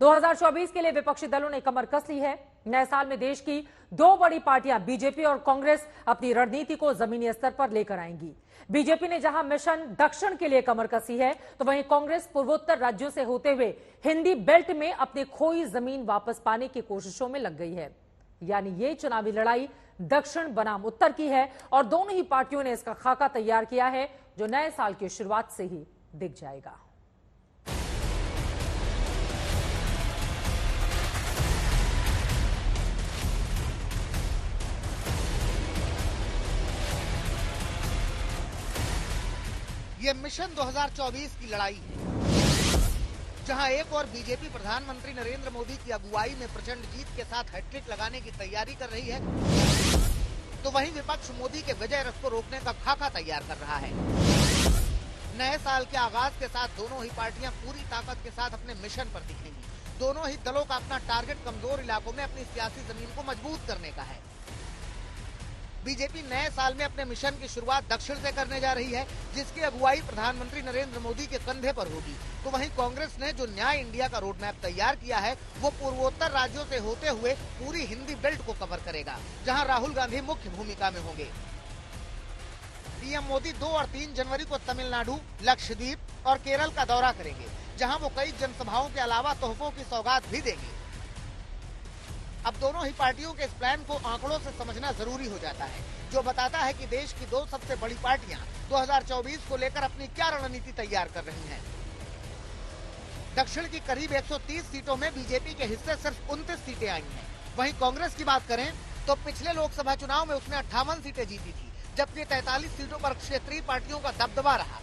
2024 के लिए विपक्षी दलों ने कमर कस ली है। नए साल में देश की दो बड़ी पार्टियां बीजेपी और कांग्रेस अपनी रणनीति को जमीनी स्तर पर लेकर आएंगी। बीजेपी ने जहां मिशन दक्षिण के लिए कमर कसी है, तो वहीं कांग्रेस पूर्वोत्तर राज्यों से होते हुए हिंदी बेल्ट में अपनी खोई जमीन वापस पाने की कोशिशों में लग गई है। यानी ये चुनावी लड़ाई दक्षिण बनाम उत्तर की है और दोनों ही पार्टियों ने इसका खाका तैयार किया है, जो नए साल की शुरुआत से ही दिख जाएगा। ये मिशन 2024 की लड़ाई है, जहां एक और बीजेपी प्रधानमंत्री नरेंद्र मोदी की अगुवाई में प्रचंड जीत के साथ हैट्रिक लगाने की तैयारी कर रही है, तो वहीं विपक्ष मोदी के विजय रथ को रोकने का खाका तैयार कर रहा है। नए साल के आगाज के साथ दोनों ही पार्टियां पूरी ताकत के साथ अपने मिशन पर दिखेंगी। दोनों ही दलों का अपना टारगेट कमजोर इलाकों में अपनी सियासी जमीन को मजबूत करने का है। बीजेपी नए साल में अपने मिशन की शुरुआत दक्षिण से करने जा रही है, जिसकी अगुवाई प्रधानमंत्री नरेंद्र मोदी के कंधे पर होगी। तो वहीं कांग्रेस ने जो न्याय इंडिया का रोड मैप तैयार किया है, वो पूर्वोत्तर राज्यों से होते हुए पूरी हिंदी बेल्ट को कवर करेगा, जहां राहुल गांधी मुख्य भूमिका में होंगे। पीएम मोदी 2 और 3 जनवरी को तमिलनाडु, लक्षद्वीप और केरल का दौरा करेंगे, जहां वो कई जनसभाओं के अलावा तोहफों की सौगात भी देंगे। अब दोनों ही पार्टियों के इस प्लान को आंकड़ों से समझना जरूरी हो जाता है, जो बताता है कि देश की दो सबसे बड़ी पार्टियां 2024 को लेकर अपनी क्या रणनीति तैयार कर रही हैं। दक्षिण की करीब 130 सीटों में बीजेपी के हिस्से सिर्फ 29 सीटें आई हैं। वहीं कांग्रेस की बात करें तो पिछले लोकसभा चुनाव में उसने 58 सीटें जीती थी, जबकि 43 सीटों पर क्षेत्रीय पार्टियों का दबदबा रहा।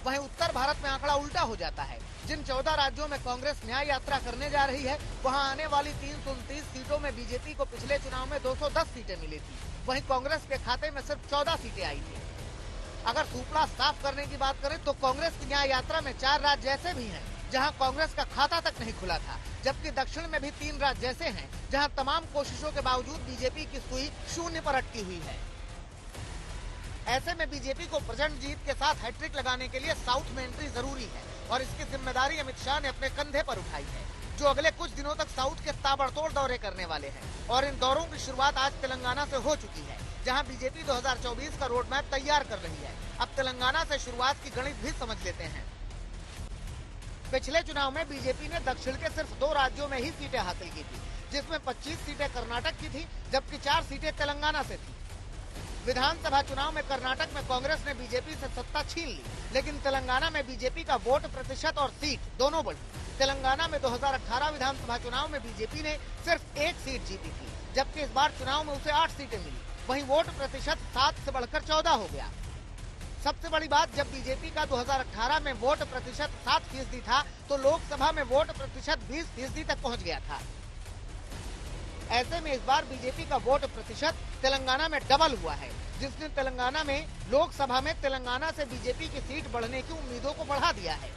वहीं उत्तर भारत में आंकड़ा उल्टा हो जाता है। जिन 14 राज्यों में कांग्रेस न्याय यात्रा करने जा रही है, वहां आने वाली 329 सीटों में बीजेपी को पिछले चुनाव में 210 सीटें मिली थी। वहीं कांग्रेस के खाते में सिर्फ 14 सीटें आई थी। अगर सुपड़ा साफ करने की बात करें तो कांग्रेस की न्याय यात्रा में 4 राज्य ऐसे भी हैं जहां कांग्रेस का खाता तक नहीं खुला था, जबकि दक्षिण में भी 3 राज्य ऐसे हैं जहां तमाम कोशिशों के बावजूद बीजेपी की सुई शून्य पर अटकी हुई है। ऐसे में बीजेपी को प्रचंड जीत के साथ हैट्रिक लगाने के लिए साउथ में एंट्री जरूरी है और इसकी जिम्मेदारी अमित शाह ने अपने कंधे पर उठाई है, जो अगले कुछ दिनों तक साउथ के ताबड़तोड़ दौरे करने वाले हैं। और इन दौरों की शुरुआत आज तेलंगाना से हो चुकी है, जहां बीजेपी 2024 का रोड मैप तैयार कर रही है। अब तेलंगाना से शुरुआत की गणित भी समझ लेते हैं। पिछले चुनाव में बीजेपी ने दक्षिण के सिर्फ 2 राज्यों में ही सीटें हासिल की थी, जिसमें 25 सीटें कर्नाटक की थी, जबकि 4 सीटें तेलंगाना से थी। विधानसभा चुनाव में कर्नाटक में कांग्रेस ने बीजेपी से सत्ता छीन ली, लेकिन तेलंगाना में बीजेपी का वोट प्रतिशत और सीट दोनों बढ़ी। तेलंगाना में 2018 विधानसभा चुनाव में बीजेपी ने सिर्फ 1 सीट जीती थी, जबकि इस बार चुनाव में उसे 8 सीटें मिली। वहीं वोट प्रतिशत 7 से बढ़कर 14 हो गया। सबसे बड़ी बात, जब बीजेपी का 2018 में वोट प्रतिशत 7% था, तो लोकसभा में वोट प्रतिशत 20% तक पहुँच गया था। ऐसे में इस बार बीजेपी का वोट प्रतिशत तेलंगाना में डबल हुआ है, जिसने तेलंगाना में लोकसभा में तेलंगाना से बीजेपी की सीट बढ़ने की उम्मीदों को बढ़ा दिया है।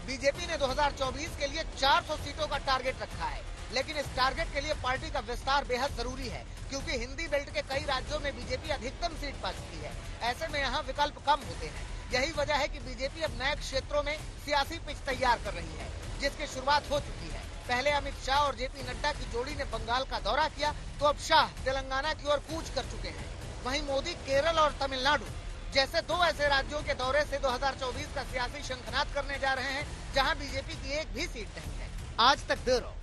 बीजेपी ने 2024 के लिए 400 सीटों का टारगेट रखा है, लेकिन इस टारगेट के लिए पार्टी का विस्तार बेहद जरूरी है, क्योंकि हिंदी बेल्ट के कई राज्यों में बीजेपी अधिकतम सीट पा चुकी है। ऐसे में यहाँ विकल्प कम होते हैं। यही वजह है कि बीजेपी अब नए क्षेत्रों में सियासी पिच तैयार कर रही है, जिसकी शुरुआत हो चुकी है। पहले अमित शाह और जेपी नड्डा की जोड़ी ने बंगाल का दौरा किया, तो अब शाह तेलंगाना की ओर कूच कर चुके हैं। वहीं मोदी केरल और तमिलनाडु जैसे 2 ऐसे राज्यों के दौरे से 2024 का सियासी शंखनाद करने जा रहे हैं, जहां बीजेपी की एक भी सीट नहीं है। आज तक ब्यूरो।